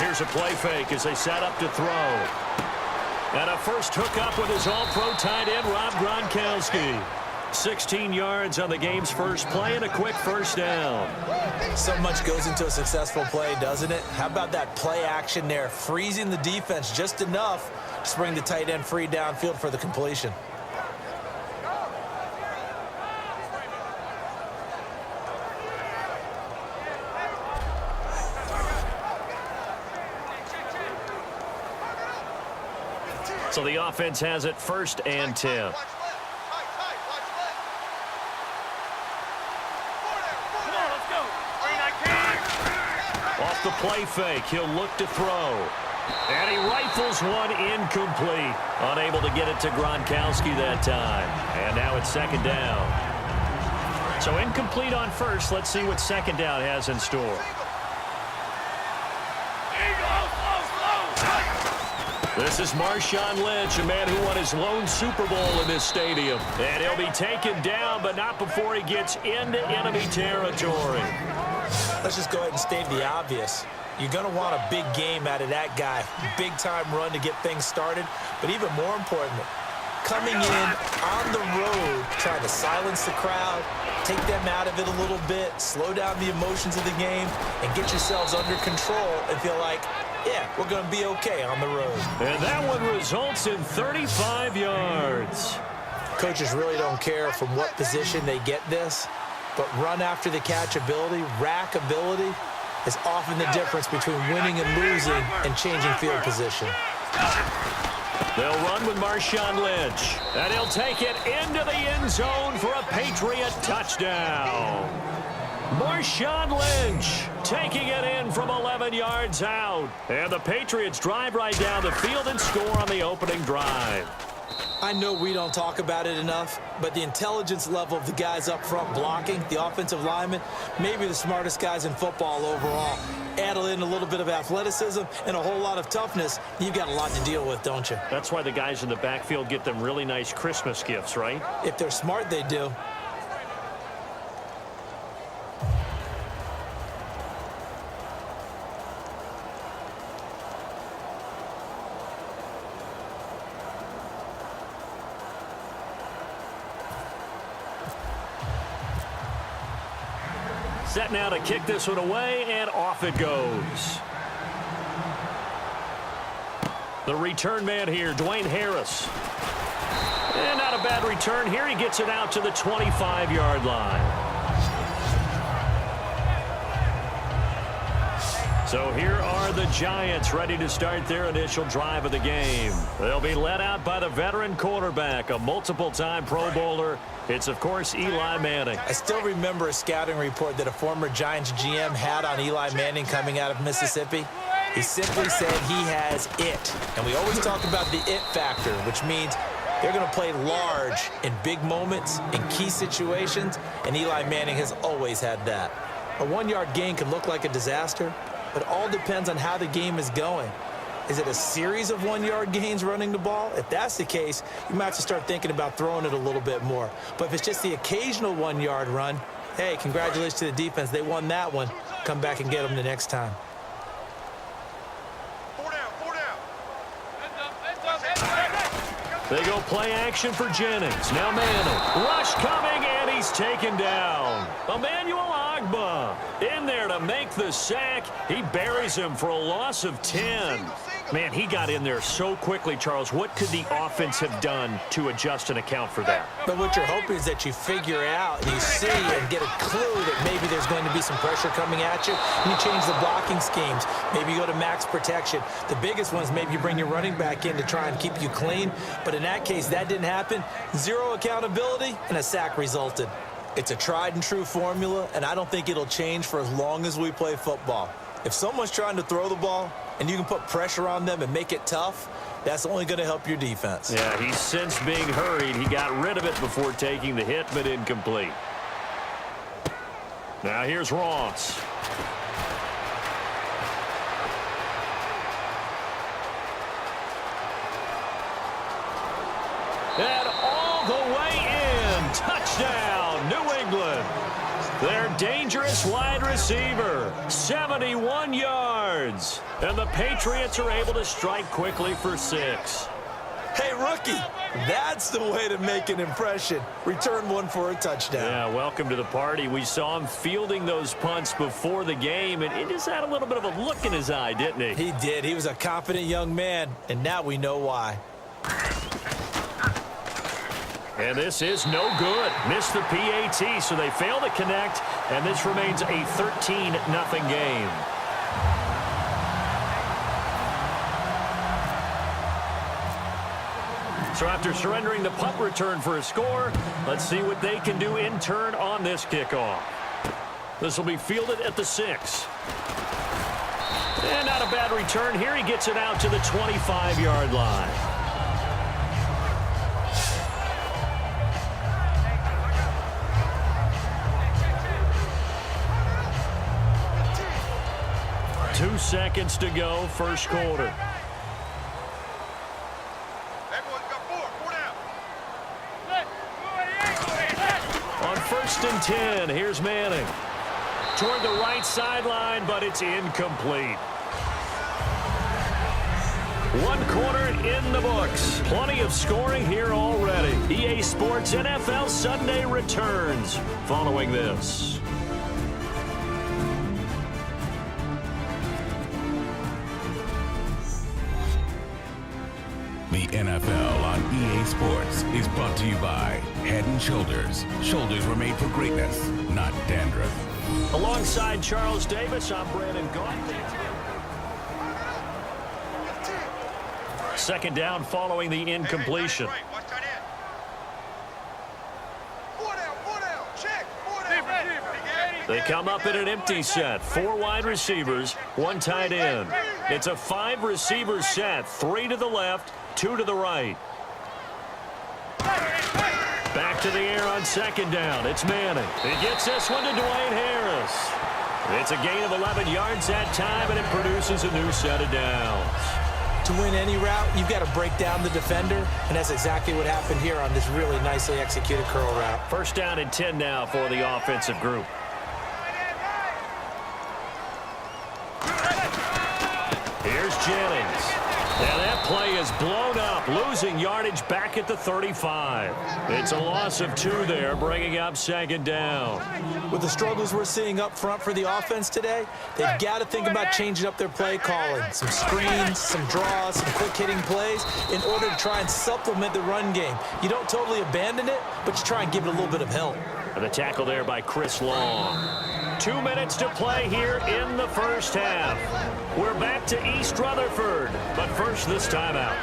Here's a play fake as they set up to throw. And a first hookup with his all-pro tight end, Rob Gronkowski. 16 yards on the game's first play and a quick first down. So much goes into a successful play, doesn't it? How about that play action there, freezing the defense just enough to bring the tight end free downfield for the completion. So the offense has it 1st and 10. Off the play fake, he'll look to throw. And he rifles one incomplete. Unable to get it to Gronkowski that time. And now it's 2nd down. So incomplete on first. Let's see what 2nd down has in store. This is Marshawn Lynch, a man who won his lone Super Bowl in this stadium. And he'll be taken down, but not before he gets into enemy territory. Let's just go ahead and state the obvious. You're going to want a big game out of that guy. Big-time run to get things started. But even more importantly, coming in on the road, trying to silence the crowd, take them out of it a little bit, slow down the emotions of the game, and get yourselves under control and feel like, yeah, we're going to be okay on the road. And that one results in 35 yards. Coaches really don't care from what position they get this, but run after the catch ability, rack ability, is often the difference between winning and losing and changing field position. They'll run with Marshawn Lynch, and he'll take it into the end zone for a Patriot touchdown. Marshawn Lynch taking it in from 11 yards out. And the Patriots drive right down the field and score on the opening drive. I know we don't talk about it enough, but the intelligence level of the guys up front blocking, the offensive linemen, maybe the smartest guys in football overall. Add in a little bit of athleticism and a whole lot of toughness, you've got a lot to deal with, don't you? That's why the guys in the backfield get them really nice Christmas gifts, right? If they're smart, they do. Set now to kick this one away, and off it goes. The return man here, Dwayne Harris. And not a bad return here. He gets it out to the 25-yard line. So here are the Giants ready to start their initial drive of the game. They'll be led out by the veteran quarterback, a multiple-time Pro Bowler. It's, of course, Eli Manning. I still remember a scouting report that a former Giants GM had on Eli Manning coming out of Mississippi. He simply said he has it. And we always talk about the it factor, which means they're going to play large in big moments, in key situations, and Eli Manning has always had that. A one-yard gain can look like a disaster, but it all depends on how the game is going. Is it a series of one-yard gains running the ball? If that's the case, you might have to start thinking about throwing it a little bit more. But if it's just the occasional one-yard run, hey, congratulations to the defense. They won that one. Come back and get them the next time. They go play action for Jennings. Now Manning. Rush coming, and he's taken down. Emmanuel Ogbah in there to make the sack. He buries him for a loss of 10. Man, he got in there so quickly, Charles. What could the offense have done to adjust and account for that? But what you're hoping is that you figure out and you see and get a clue that maybe there's going to be some pressure coming at you, and you change the blocking schemes. Maybe you go to max protection. The biggest one is maybe you bring your running back in to try and keep you clean. But in that case, that didn't happen. Zero accountability, and a sack resulted. It's a tried and true formula, and I don't think it'll change for as long as we play football. If someone's trying to throw the ball and you can put pressure on them and make it tough, that's only going to help your defense. Yeah, he's since being hurried. He got rid of it before taking the hit, but incomplete. Now here's Ross. And all the way in. Touchdown, New England. Their dangerous wide receiver, 71 yards. And the Patriots are able to strike quickly for 6. Hey, rookie, that's the way to make an impression. Return one for a touchdown. Yeah, welcome to the party. We saw him fielding those punts before the game, and he just had a little bit of a look in his eye, didn't he? He did. He was a confident young man, and now we know why. And this is no good. Missed the PAT, so they fail to connect, and this remains a 13-0 game. So after surrendering the punt return for a score, let's see what they can do in turn on this kickoff. This will be fielded at the 6. And not a bad return here. He gets it out to the 25-yard line. Two seconds to go, first quarter. On 1st and 10, here's Manning. Toward the right sideline, but it's incomplete. One quarter in the books. Plenty of scoring here already. EA Sports NFL Sunday returns following this. The NFL on EA Sports is brought to you by Head & Shoulders. Shoulders were made for greatness, not dandruff. Alongside Charles Davis, I'm Brandon Gaudin. Second down following the incompletion. They come up in an empty set. 4 wide receivers, 1 tight end. It's a 5-receiver set. 3 to the left, 2 to the right. Back to the air on second down. It's Manning. He gets this one to Dwayne Harris. It's a gain of 11 yards that time, and it produces a new set of downs. To win any route, you've got to break down the defender, and that's exactly what happened here on this really nicely executed curl route. First down and 10 now for the offensive group. Here's Jennings. And that play is blown up, losing yardage back at the 35. It's a loss of 2 there, bringing up second down. With the struggles we're seeing up front for the offense today, they've got to think about changing up their play calling. Some screens, some draws, some quick-hitting plays in order to try and supplement the run game. You don't totally abandon it, but you try and give it a little bit of help. And the tackle there by Chris Long. 2 minutes to play here in the first half. We're back to East Rutherford, but first this timeout.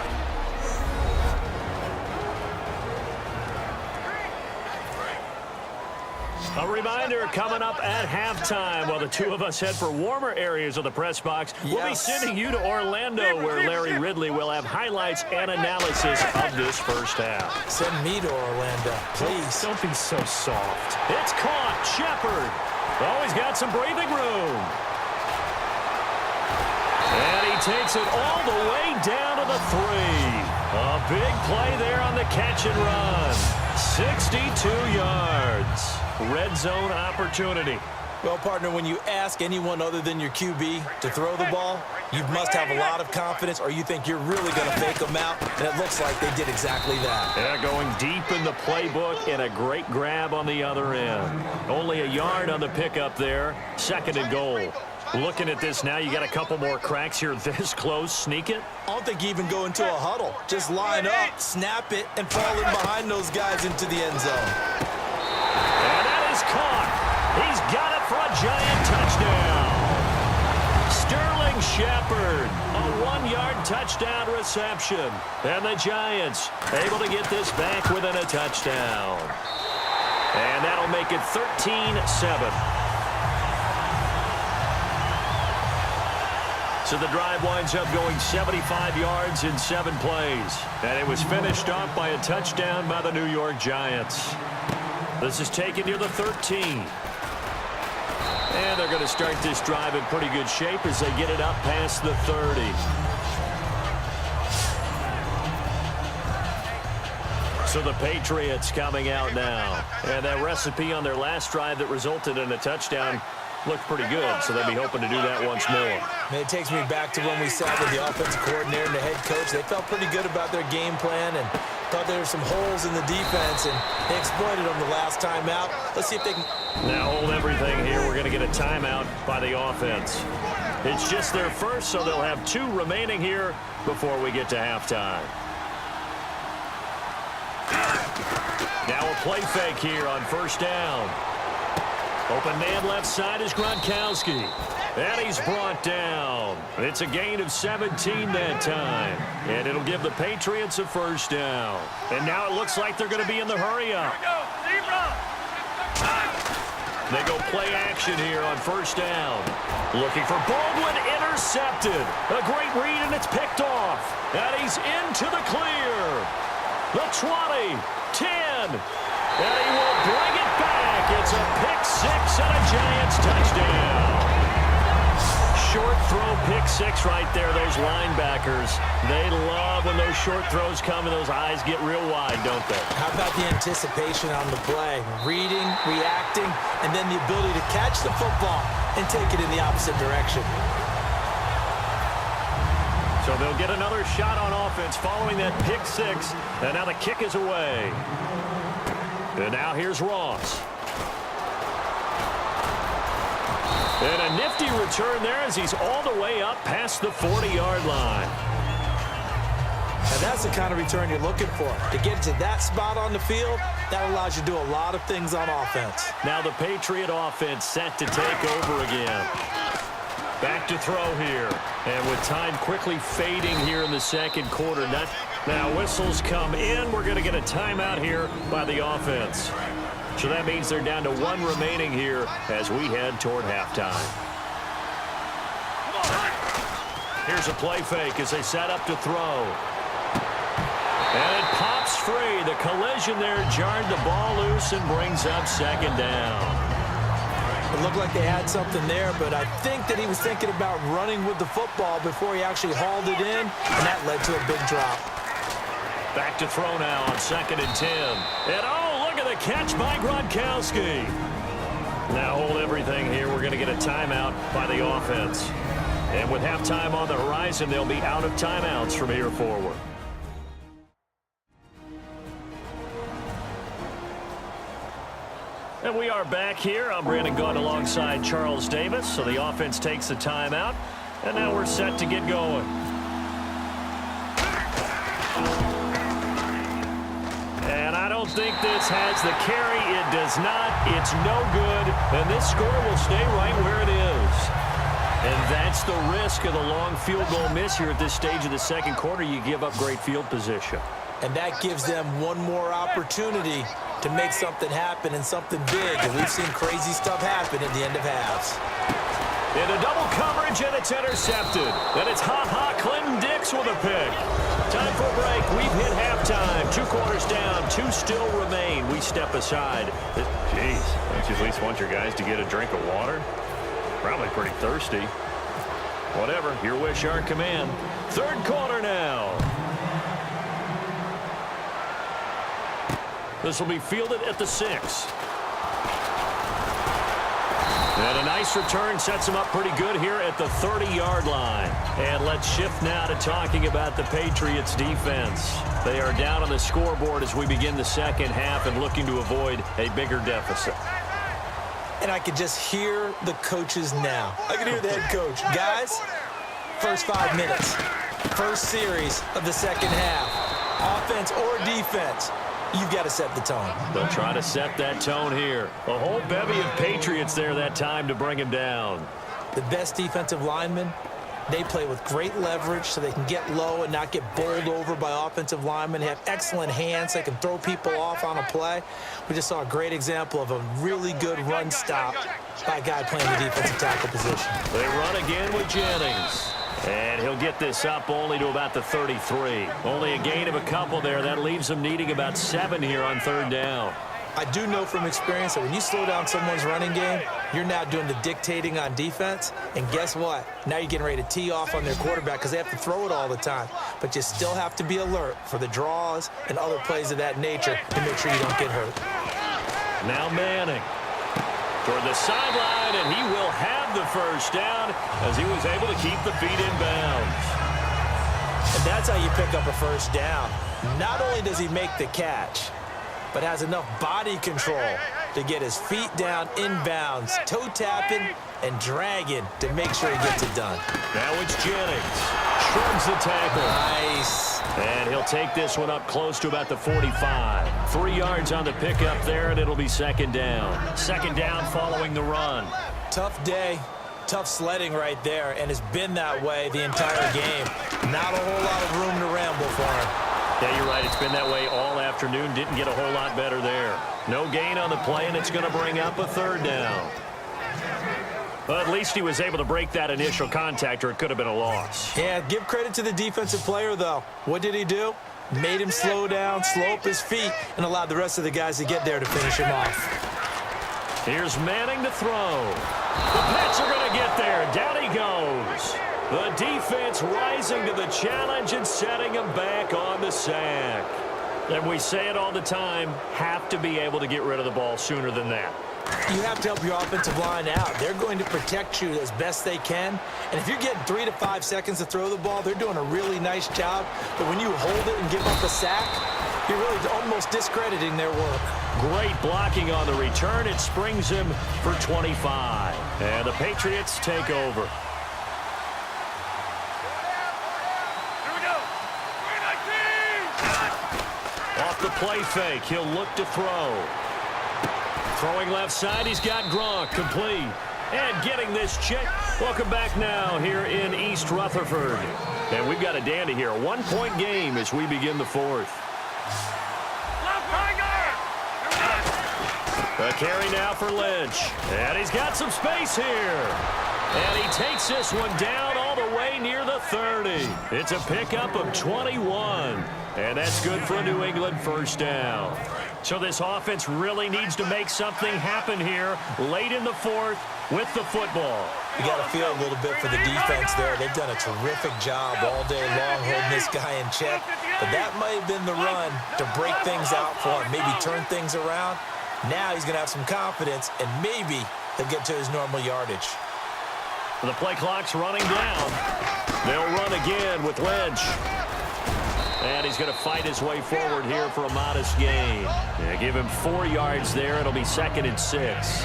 A reminder coming up at halftime while the two of us head for warmer areas of the press box. We'll be sending you to Orlando where Larry Ridley will have highlights and analysis of this first half. Send me to Orlando, please. Don't be so soft. It's caught. Shepard. Oh, he's got some breathing room. And he takes it all the way down to the 3. A big play there on the catch and run. 62 yards. Red zone opportunity. Well, partner, when you ask anyone other than your QB to throw the ball, you must have a lot of confidence or you think you're really going to fake them out, and it looks like they did exactly that. Yeah, going deep in the playbook and a great grab on the other end. Only a yard on the pickup there. Second and goal. Looking at this now, you got a couple more cracks here this close. Sneak it. I don't think you even go into a huddle. Just line up, snap it, and fall in behind those guys into the end zone. And that is caught. He's got it for a giant touchdown. Sterling Shepard, a 1-yard touchdown reception. And the Giants able to get this back within a touchdown. And that'll make it 13-7. So the drive winds up going 75 yards in 7 plays. And it was finished off by a touchdown by the New York Giants. This is taken near the 13. And they're going to start this drive in pretty good shape as they get it up past the 30. So the Patriots coming out now. And that recipe on their last drive that resulted in a touchdown looked pretty good, so they'll be hoping to do that once more. It takes me back to when we sat with the offensive coordinator and the head coach. They felt pretty good about their game plan and thought there were some holes in the defense, and they exploited them the last time out. Let's see if they can... Now hold everything here. We're going to get a timeout by the offense. It's just their first, so they'll have 2 remaining here before we get to halftime. Now a play fake here on first down. Open man left side is Gronkowski. And he's brought down. It's a gain of 17 that time. And it'll give the Patriots a first down. And now it looks like they're going to be in the hurry-up. They go play action here on first down. Looking for Baldwin, intercepted. A great read, and it's picked off. And he's into the clear. The 20, 10, and he will bring it back. It's a pick-6 and a Giants touchdown. Short throw, pick-6 right there. Those linebackers, they love when those short throws come and those eyes get real wide, don't they? How about the anticipation on the play? Reading, reacting, and then the ability to catch the football and take it in the opposite direction. So they'll get another shot on offense following that pick-6, and now the kick is away. And now here's Ross. And a nifty return there as he's all the way up past the 40-yard line. And that's the kind of return you're looking for. To get to that spot on the field, that allows you to do a lot of things on offense. Now the Patriot offense set to take over again. Back to throw here. And with time quickly fading here in the second quarter. Now whistles come in. We're going to get a timeout here by the offense. So that means they're down to 1 remaining here as we head toward halftime. Here's a play fake as they set up to throw. And it pops free. The collision there jarred the ball loose and brings up second down. It looked like they had something there, but I think that he was thinking about running with the football before he actually hauled it in, and that led to a big drop. Back to throw now on 2nd and 10. And oh, look at the catch by Gronkowski. Now hold everything here. We're going to get a timeout by the offense. And with halftime on the horizon, they'll be out of timeouts from here forward. And we are back here. I'm Brandon Gaudin alongside Charles Davis. So the offense takes a timeout. And now we're set to get going. And I don't think this has the carry. It does not. It's no good. And this score will stay right where it is. And that's the risk of the long field goal miss here at this stage of the second quarter. You give up great field position. And that gives them one more opportunity to make something happen and something big. And we've seen crazy stuff happen at the end of halves. In a double coverage, and it's intercepted. And it's Clinton Dix with a pick. Time for a break. We've hit halftime. 2 quarters down. 2 still remain. We step aside. Jeez, don't you at least want your guys to get a drink of water? Probably pretty thirsty. Whatever. Your wish, our command. 3rd quarter now. This will be fielded at the 6. And a nice return sets him up pretty good here at the 30-yard line. And let's shift now to talking about the Patriots defense. They are down on the scoreboard as we begin the second half and looking to avoid a bigger deficit. And I could just hear the coaches now. I can hear the head coach. Guys, first 5 minutes, first series of the second half, offense or defense, you've got to set the tone. They'll try to set that tone here. A whole bevy of Patriots there that time to bring him down. The best defensive linemen, they play with great leverage so they can get low and not get bowled over by offensive linemen. They have excellent hands. They can throw people off on a play. We just saw a great example of a really good run stop by a guy playing the defensive tackle position. They run again with Jennings. And he'll get this up only to about the 33. Only a gain of a couple there. That leaves them needing about 7 here on 3rd down. I do know from experience that when you slow down someone's running game, You're now doing the dictating on defense, and guess what? Now you're getting ready to tee off on their quarterback because they have to throw it all the time. But you still have to be alert for the draws and other plays of that nature to make sure you don't get hurt. Now Manning toward the sideline, and he will have the first down as he was able to keep the feet in bounds. And that's how you pick up a first down. Not only does he make the catch, but has enough body control to get his feet down inbounds, toe tapping and dragging to make sure he gets it done. Now it's Jennings. Shrugs the tackle. Nice. And he'll take this one up close to about the 45. 3 yards on the pickup there, and it'll be second down. Second down following the run. Tough day. Tough sledding right there, and it's been that way the entire game. Not a whole lot of room to ramble for him. Yeah, you're right. It's been that way all afternoon. Didn't get a whole lot better there. No gain on the play, and it's going to bring up a third down. But at least he was able to break that initial contact, or it could have been a loss. Yeah, give credit to the defensive player, though. What did he do? Made him slow down, slow up his feet, and allowed the rest of the guys to get there to finish him off. Here's Manning to throw. The Pats are going to get there. Down he goes. The defense rising to the challenge and setting him back on the sack. And we say it all the time, have to be able to get rid of the ball sooner than that. You have to help your offensive line out. They're going to protect you as best they can. And if you're getting 3 to 5 seconds to throw the ball, they're doing a really nice job. But when you hold it and give up a sack, you're really almost discrediting their work. Great blocking on the return. It springs him for 25. And the Patriots take over. Off the play fake, he'll look to throw. Throwing left side, he's got Gronk, complete. And getting this check. Welcome back now here in East Rutherford. And we've got a dandy here. A 1-point game as we begin the fourth. A carry now for Lynch. And he's got some space here. And he takes this one down all the way near the 30. It's a pickup of 21. And that's good for a New England first down. So this offense really needs to make something happen here late in the fourth with the football. You got to feel a little bit for the defense there. They've done a terrific job all day long holding this guy in check. But that might have been the run to break things out for him, maybe turn things around. Now he's going to have some confidence, and maybe he'll get to his normal yardage. The play clock's running down. They'll run again with Lynch. And he's going to fight his way forward here for a modest gain. Yeah, give him 4 yards there. It'll be 2nd and 6.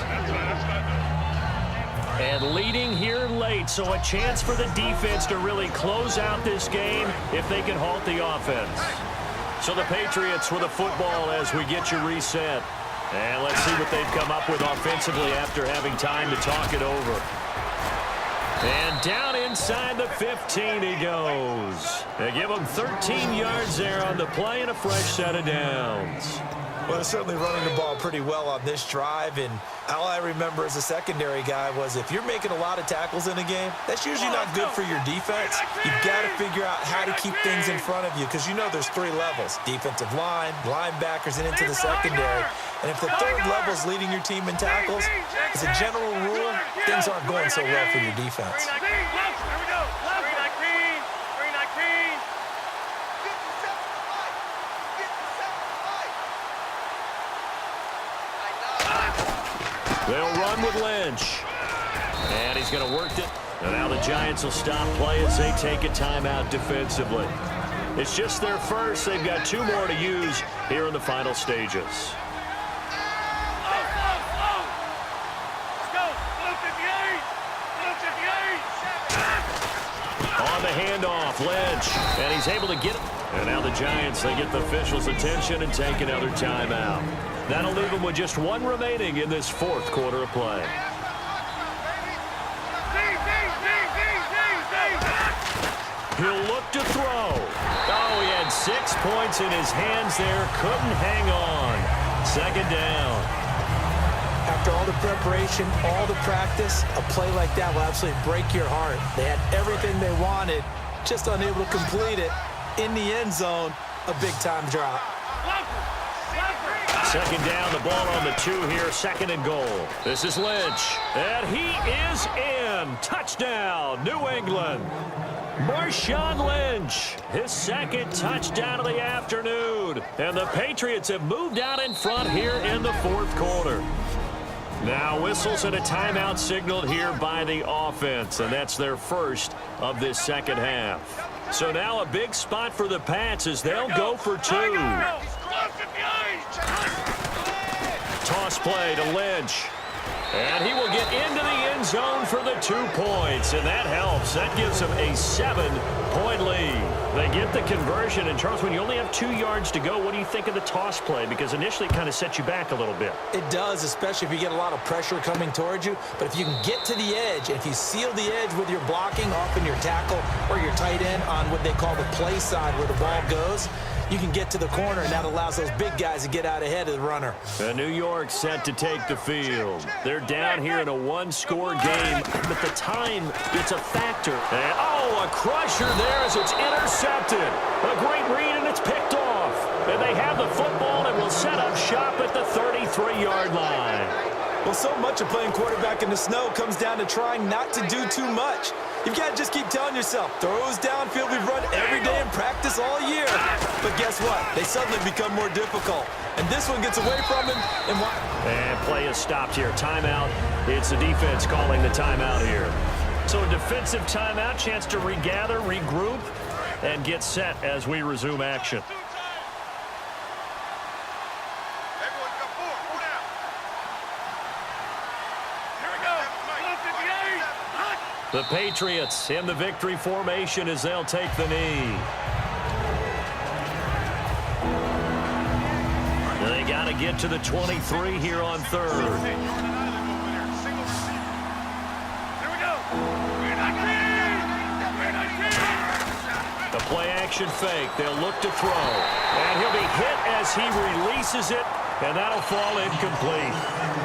And leading here late, so a chance for the defense to really close out this game if they can halt the offense. So the Patriots with the football as we get you reset. And let's see what they've come up with offensively after having time to talk it over. And down inside the 15 he goes. They give him 13 yards there on the play and a fresh set of downs. Well, they're certainly running the ball pretty well on this drive, and all I remember as a secondary guy was if you're making a lot of tackles in a game, that's usually not good for your defense. You've got to figure out how to keep things in front of you because you know there's 3 levels, defensive line, linebackers, and into the secondary. And if the 3rd level is leading your team in tackles, as a general rule, things aren't going so well for your defense. They'll run with Lynch. And he's going to work it. And now the Giants will stop play as they take a timeout defensively. It's just their first. They've got 2 more to use here in the final stages. On the handoff, Lynch. And he's able to get it. And now the Giants, they get the officials' attention and take another timeout. That'll leave them with just 1 remaining in this 4th quarter of play. He'll look to throw. Oh, he had 6 points in his hands there. Couldn't hang on. 2nd down. After all the preparation, all the practice, a play like that will absolutely break your heart. They had everything they wanted, just unable to complete it. In the end zone, a big-time drop. Second down, the ball on the 2 here, second and goal. This is Lynch, and he is in. Touchdown, New England. Marshawn Lynch, his second touchdown of the afternoon. And the Patriots have moved out in front here in the fourth quarter. Now whistles and a timeout signaled here by the offense, and that's their first of this second half. So now a big spot for the Pats as they'll go for 2. Toss play to Lynch. And he will get into the end zone for the 2 points, and that helps. That gives them a 7-point lead. They get the conversion, and Charles, when you only have 2 yards to go, what do you think of the toss play? Because initially it kind of sets you back a little bit. It does, especially if you get a lot of pressure coming towards you. But if you can get to the edge, if you seal the edge with your blocking, often your tackle or your tight end on what they call the play side where the ball goes, you can get to the corner, and that allows those big guys to get out ahead of the runner. New York set to take the field. They're down here in a 1-score game, but the time, it's a factor. And, a crusher there as it's intercepted. A great read, and it's picked off. And they have the football and will set up shop at the 33-yard line. Well, so much of playing quarterback in the snow comes down to trying not to do too much. You've got to just keep telling yourself, throws downfield we've run every day in practice all year. But guess what? They suddenly become more difficult. And this one gets away from him. And play is stopped here. Timeout. It's the defense calling the timeout here. So a defensive timeout, chance to regather, regroup, and get set as we resume action. The Patriots in the victory formation as they'll take the knee. They got to get to the 23 here on third. The play-action fake. They'll look to throw. And he'll be hit as he releases it, and that'll fall incomplete.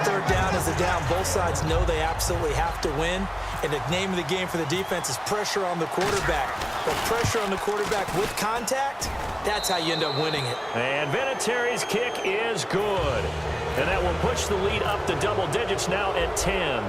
Third down is a down. Both sides know they absolutely have to win. And the name of the game for the defense is pressure on the quarterback. But pressure on the quarterback with contact, that's how you end up winning it. And Vinatieri's kick is good. And that will push the lead up to double digits now at 10.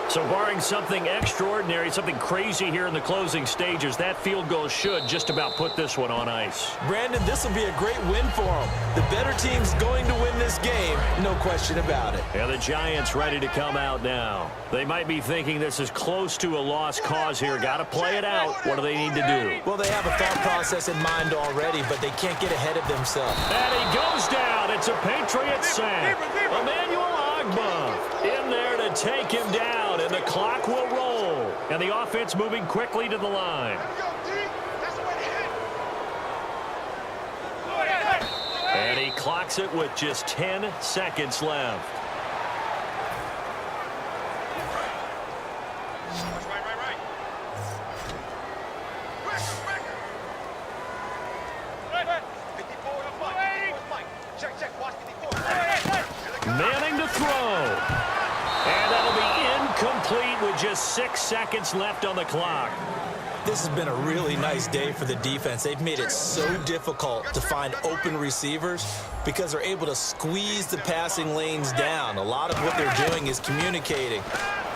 So barring something extraordinary, something crazy here in the closing stages, that field goal should just about put this one on ice. Brandon, this will be a great win for them. The better team's going to win this game, no question about it. And the Giants ready to come out now. They might be thinking this is close to a lost cause here. Got to play it out. What do they need to do? Well, they have a thought process in mind already, but they can't get ahead of themselves. And he goes down. It's a Patriot sack. Emmanuel Ogbah in there to take him down, and the clock will roll. And the offense moving quickly to the line. And he clocks it with just 10 seconds left. Manning to throw. And that'll be incomplete with just 6 seconds left on the clock. This has been a really nice day for the defense. They've made it so difficult to find open receivers because they're able to squeeze the passing lanes down. A lot of what they're doing is communicating.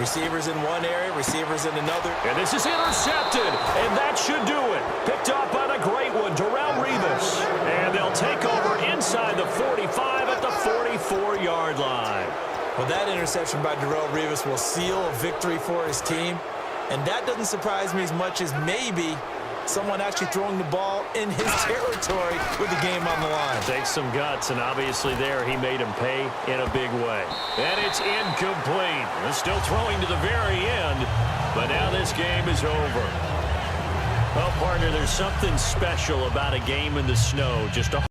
Receivers in one area, receivers in another. And this is intercepted, and that should do it. Picked off by the great one, Darrelle Revis. And they'll take over inside the 45 at the 44-yard line. Well, that interception by Darrelle Revis will seal a victory for his team. And that doesn't surprise me as much as maybe someone actually throwing the ball in his territory with the game on the line. Takes some guts, and obviously there he made him pay in a big way. And it's incomplete. They're still throwing to the very end, but now this game is over. Well, partner, there's something special about a game in the snow. Just a